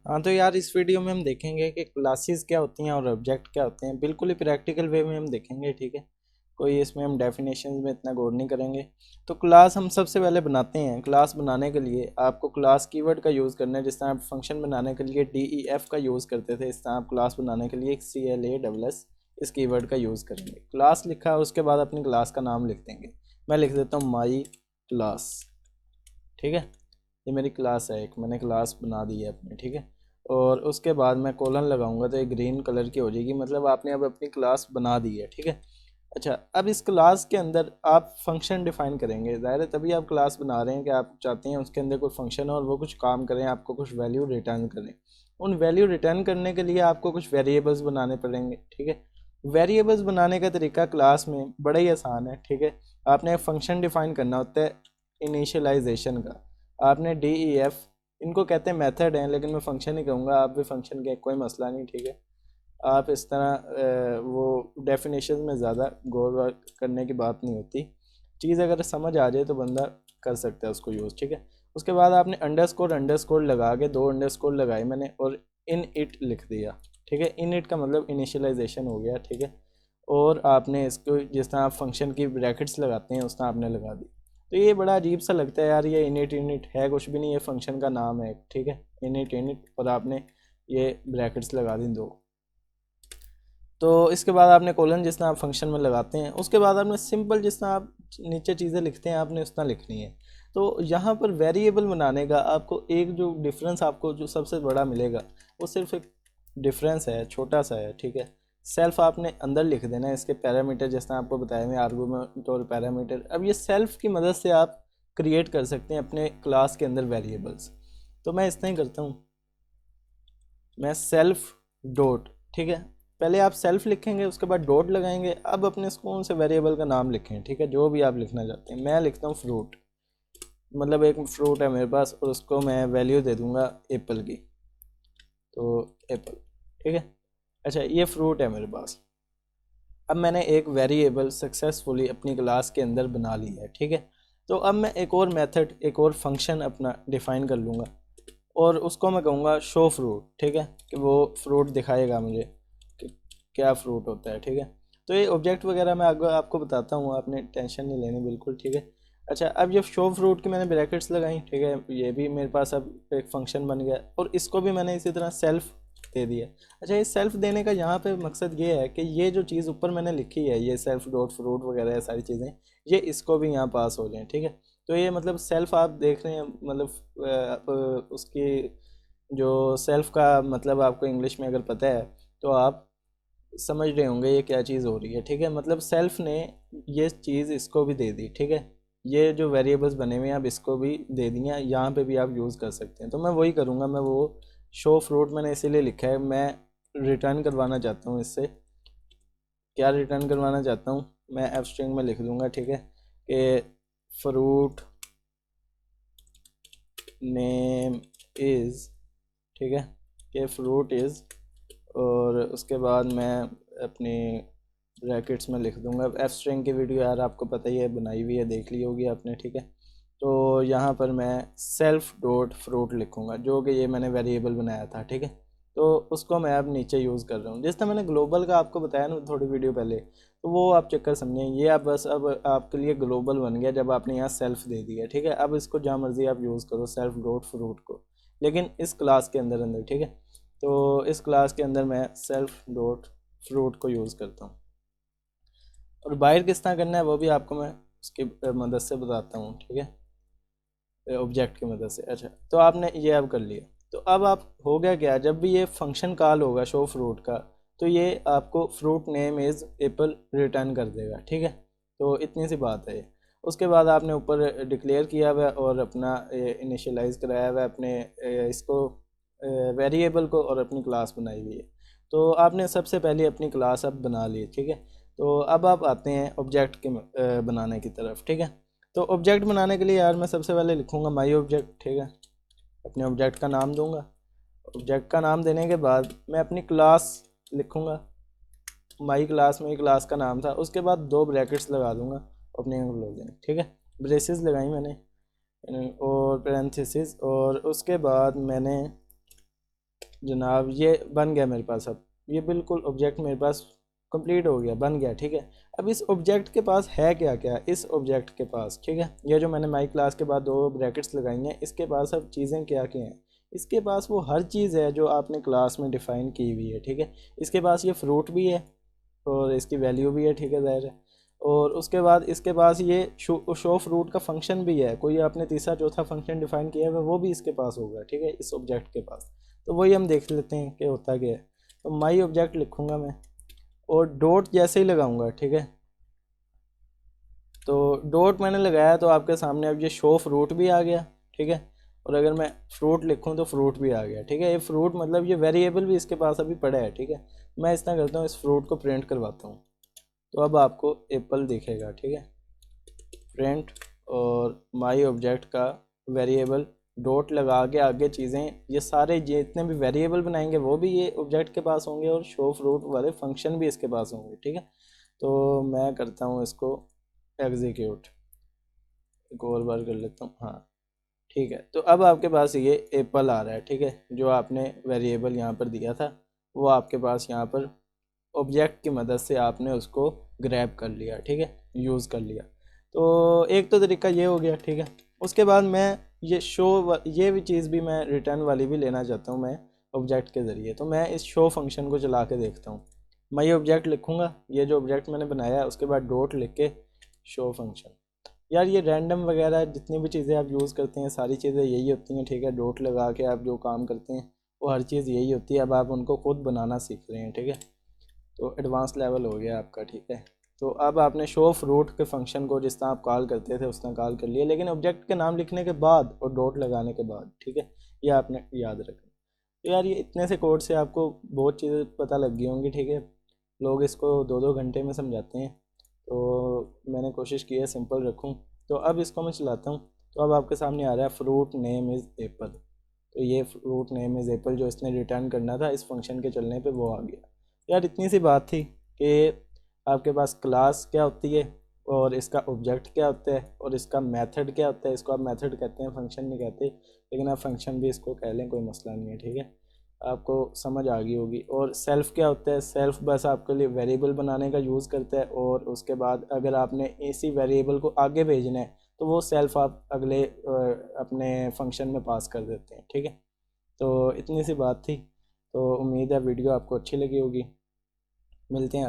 हाँ तो यार इस वीडियो में हम देखेंगे कि क्लासेस क्या होती हैं और ऑब्जेक्ट क्या होते हैं, बिल्कुल ही प्रैक्टिकल वे में हम देखेंगे। ठीक है, कोई इसमें हम डेफिनेशन में इतना गौर नहीं करेंगे। तो क्लास हम सबसे पहले बनाते हैं। क्लास बनाने के लिए आपको क्लास कीवर्ड का यूज़ करना है। जिस तरह आप फंक्शन बनाने के लिए DEF का यूज़ करते थे, इस तरह आप क्लास बनाने के लिए CLASS इस कीवर्ड का यूज़ करेंगे। क्लास लिखा, उसके बाद अपनी क्लास का नाम लिख देंगे। मैं लिख देता हूँ माई क्लास। ठीक है, ये मेरी क्लास है, एक मैंने क्लास बना दी है अपनी। ठीक है, और उसके बाद मैं कोलन लगाऊंगा तो ये ग्रीन कलर की हो जाएगी, मतलब आपने अब अपनी क्लास बना दी है। ठीक है, अच्छा अब इस क्लास के अंदर आप फंक्शन डिफाइन करेंगे। ज़ाहिर है तभी आप क्लास बना रहे हैं कि आप चाहते हैं उसके अंदर कोई फंक्शन हो और वो कुछ काम करें, आपको कुछ वैल्यू रिटर्न करें। उन वैल्यू रिटर्न करने के लिए आपको कुछ वेरिएबल्स बनाने पड़ेंगे। ठीक है, वेरिएबल्स बनाने का तरीका क्लास में बड़ा ही आसान है। ठीक है, आपने एक फंक्शन डिफाइन करना होता है इनिशियलाइजेशन का। आपने DEF, इनको कहते हैं मेथड हैं लेकिन मैं फंक्शन ही कहूँगा, आप भी फंक्शन के, कोई मसला नहीं। ठीक है, आप इस तरह वो डेफिनेशन में ज़्यादा गौर करने की बात नहीं होती। चीज़ अगर समझ आ जाए तो बंदा कर सकता है उसको यूज़। ठीक है, उसके बाद आपने अंडरस्कोर अंडरस्कोर लगा के, दो अंडरस्कोर लगाए मैंने और इन इट लिख दिया। ठीक है, इन इट का मतलब इनिशियलाइजेशन हो गया। ठीक है, और आपने इसको जिस तरह आप फंक्शन की ब्रैकेट्स लगाते हैं उस तरह आपने लगा दी। तो ये बड़ा अजीब सा लगता है यार, ये इनिट है कुछ भी नहीं, ये फंक्शन का नाम है। ठीक है, इनिट और आपने ये ब्रैकेट्स लगा दी दो। तो इसके बाद आपने कोलन जिस तरह आप फंक्शन में लगाते हैं, उसके बाद आपने सिंपल जिस तरह आप नीचे चीज़ें लिखते हैं आपने उस तरह लिखनी है। तो यहाँ पर वेरिएबल बनाने का आपको एक जो डिफरेंस आपको जो सबसे बड़ा मिलेगा वो सिर्फ एक डिफरेंस है, छोटा सा है। ठीक है, सेल्फ आपने अंदर लिख देना है, इसके पैरामीटर जिस तरह आपको बताया मैं, आर्गूमेंट और पैरामीटर। अब ये सेल्फ की मदद से आप क्रिएट कर सकते हैं अपने क्लास के अंदर वेरिएबल्स। तो मैं इस तरह ही करता हूँ, मैं सेल्फ डॉट। ठीक है, पहले आप सेल्फ लिखेंगे उसके बाद डॉट लगाएंगे। अब अपने कौन से वेरिएबल का नाम लिखें, ठीक है, जो भी आप लिखना चाहते हैं। मैं लिखता हूँ फ्रूट, मतलब एक फ्रूट है मेरे पास और उसको मैं वैल्यू दे दूंगा एप्पल की, तो एप्पल। ठीक है, अच्छा ये फ्रूट है मेरे पास। अब मैंने एक वेरिएबल सक्सेसफुली अपनी क्लास के अंदर बना ली है। ठीक है, तो अब मैं एक और मेथड, एक और फंक्शन अपना डिफाइन कर लूँगा और उसको मैं कहूँगा शो फ्रूट। ठीक है, कि वो फ्रूट दिखाएगा मुझे कि क्या फ्रूट होता है। ठीक है, तो ये ऑब्जेक्ट वगैरह मैं आगे आपको बताता हूँ, आपने टेंशन नहीं लेनी बिल्कुल। ठीक है, अच्छा अब ये शो फ्रूट की मैंने ब्रैकेट्स लगाई। ठीक है, ये भी मेरे पास अब एक फंक्शन बन गया और इसको भी मैंने इसी तरह सेल्फ दे दिया। अच्छा ये सेल्फ देने का यहाँ पे मकसद ये है कि ये जो चीज़ ऊपर मैंने लिखी है, ये सेल्फ डॉट फ्रूट वगैरह सारी चीज़ें, ये इसको भी यहाँ पास हो जाएँ। ठीक है, तो ये मतलब सेल्फ आप देख रहे हैं, मतलब उसकी जो सेल्फ का मतलब आपको इंग्लिश में अगर पता है तो आप समझ रहे होंगे ये क्या चीज़ हो रही है। ठीक है, मतलब सेल्फ ने ये चीज़ इसको भी दे दी। ठीक है, ये जो वेरिएबल्स बने हुए हैं आप इसको भी दे दिए, यहाँ पे भी आप यूज़ कर सकते हैं। तो मैं वही करूँगा, मैं वो शो फ्रूट मैंने इसीलिए लिखा है, मैं रिटर्न करवाना चाहता हूँ इससे। क्या रिटर्न करवाना चाहता हूँ, मैं एफ स्ट्रिंग में लिख दूँगा। ठीक है, कि फ्रूट नेम इज़, ठीक है, कि फ्रूट इज़, और उसके बाद मैं अपनी ब्रैकेट्स में लिख दूंगा। एफ स्ट्रिंग की वीडियो यार आपको पता ही है, बनाई हुई है, देख ली होगी आपने। ठीक है, तो यहाँ पर मैं सेल्फ डॉट फ्रूट लिखूँगा जो कि ये मैंने वेरिएबल बनाया था। ठीक है, तो उसको मैं अब नीचे यूज़ कर रहा हूँ। जिस तरह मैंने ग्लोबल का आपको बताया ना थोड़ी वीडियो पहले, तो वो आप चक्कर समझें, ये आप बस अब आपके लिए ग्लोबल बन गया जब आपने यहाँ सेल्फ दे दिया। ठीक है, अब इसको जहाँ मर्जी आप यूज़ करो सेल्फ डॉट फ्रूट को, लेकिन इस क्लास के अंदर अंदर। ठीक है, तो इस क्लास के अंदर मैं सेल्फ डॉट फ्रूट को यूज़ करता हूँ और बाहर किस तरह करना है वो भी आपको मैं उसकी मदद से बताता हूँ। ठीक है, ऑब्जेक्ट की मदद से। अच्छा तो आपने ये अब कर लिया, तो अब आप हो गया क्या, जब भी ये फंक्शन कॉल होगा शो फ्रूट का, तो ये आपको fruit name is Apple return कर देगा। ठीक है, तो इतनी सी बात है। उसके बाद आपने ऊपर डिक्लेयर किया हुआ है और अपना इनिशियलाइज कराया हुआ है अपने इसको वेरिएबल को और अपनी क्लास बनाई हुई है। तो आपने सबसे पहले अपनी क्लास अब बना ली। ठीक है, तो अब आप आते हैं ऑब्जेक्ट के बनाने की तरफ। ठीक है, तो ऑब्जेक्ट बनाने के लिए यार मैं सबसे पहले लिखूँगा माई ऑब्जेक्ट। ठीक है, अपने ऑब्जेक्ट का नाम दूंगा। ऑब्जेक्ट का नाम देने के बाद मैं अपनी क्लास लिखूँगा, माई क्लास में क्लास का नाम था। उसके बाद दो ब्रैकेट्स लगा दूंगा अपने क्लोजिंग। ठीक है, ब्रेसेस लगाई मैंने और पैरेंथेसिस, और उसके बाद मैंने जनाब ये बन गया मेरे पास। अब ये बिल्कुल ऑब्जेक्ट मेरे पास कंप्लीट हो गया, बन गया, ठीक है। अब इस ऑब्जेक्ट के पास है क्या क्या, इस ऑब्जेक्ट के पास, ठीक है, ये जो मैंने माई क्लास के बाद दो ब्रैकेट्स लगाई हैं, इसके पास अब चीज़ें क्या क्या हैं। इसके पास वो हर चीज़ है जो आपने क्लास में डिफ़ाइन की हुई है, ठीक है। इसके पास ये फ्रूट भी है और इसकी वैल्यू भी है, ठीक है, ज़ाहिर है। और उसके बाद इसके पास ये शो फ्रूट का फंक्शन भी है, कोई आपने तीसरा चौथा फंक्शन डिफाइन किया है वो भी इसके पास होगा, ठीक है, इस ऑब्जेक्ट के पास। तो वही हम देख लेते हैं कि होता क्या है। तो माई ऑब्जेक्ट लिखूंगा मैं और डॉट जैसे ही लगाऊंगा, ठीक है। तो डॉट मैंने लगाया तो आपके सामने अब ये शो फ्रूट भी आ गया, ठीक है। और अगर मैं फ्रूट लिखूं तो फ्रूट भी आ गया, ठीक है। ये फ्रूट मतलब ये वेरिएबल भी इसके पास अभी पड़ा है, ठीक है। मैं इस तरह करता हूँ, इस फ्रूट को प्रिंट करवाता हूँ। तो अब आपको एप्पल दिखेगा, ठीक है, प्रिंट। और माई ऑब्जेक्ट का वेरिएबल डॉट लगा के आगे चीज़ें, ये सारे जितने भी वेरिएबल बनाएंगे वो भी ये ऑब्जेक्ट के पास होंगे और शो फ्रूट वाले फंक्शन भी इसके पास होंगे, ठीक है। तो मैं करता हूँ इसको एग्जीक्यूट, एक और बार कर लेता हूँ, हाँ, ठीक है। तो अब आपके पास ये एप्पल आ रहा है, ठीक है, जो आपने वेरिएबल यहाँ पर दिया था वो आपके पास यहाँ पर ऑब्जेक्ट की मदद से आपने उसको ग्रैब कर लिया, ठीक है, यूज़ कर लिया। तो एक तो तरीका ये हो गया, ठीक है। उसके बाद मैं ये ये भी चीज़ भी मैं रिटर्न वाली भी लेना चाहता हूँ मैं ऑब्जेक्ट के ज़रिए। तो मैं इस शो फंक्शन को चला के देखता हूँ। मैं ये ऑब्जेक्ट लिखूँगा, ये जो ऑब्जेक्ट मैंने बनाया है, उसके बाद डॉट लिख के शो फंक्शन। यार ये रैंडम वगैरह जितनी भी चीज़ें आप यूज़ करते हैं सारी चीज़ें यही होती हैं, ठीक है। डॉट लगा के आप जो काम करते हैं वो हर चीज़ यही होती है। अब आप उनको खुद बनाना सीख रहे हैं, ठीक है। तो एडवांस लेवल हो गया आपका, ठीक है। तो अब आपने शो फ्रूट के फंक्शन को जिस तरह आप कॉल करते थे उस तरह कॉल कर लिया, लेकिन ऑब्जेक्ट के नाम लिखने के बाद और डॉट लगाने के बाद, ठीक है। ये आपने याद रखना। तो यार ये इतने से कोड से आपको बहुत चीज़ें पता लग गई होंगी, ठीक है। लोग इसको 2-2 घंटे में समझाते हैं, तो मैंने कोशिश की है सिंपल रखूँ। तो अब इसको मैं चलाता हूँ। तो अब आपके सामने आ रहा है फ्रूट नेम इज़ एप्पल। तो ये फ्रूट नेम इज़ एप्पल जो इसने रिटर्न करना था इस फंक्शन के चलने पे वो आ गया। यार इतनी सी बात थी कि आपके पास क्लास क्या होती है और इसका ऑब्जेक्ट क्या होता है और इसका मेथड क्या होता है। इसको आप मेथड कहते हैं, फंक्शन नहीं कहते, लेकिन आप फंक्शन भी इसको कह लें, कोई मसला नहीं है, ठीक है। आपको समझ आ गई होगी। और सेल्फ क्या होता है, सेल्फ बस आपके लिए वेरिएबल बनाने का यूज़ करता है, और उसके बाद अगर आपने इसी वेरिएबल को आगे भेजना है तो वो सेल्फ आप अगले अपने फंक्शन में पास कर देते हैं, ठीक है। तो इतनी सी बात थी। तो उम्मीद है वीडियो आपको अच्छी लगी होगी। मिलते हैं।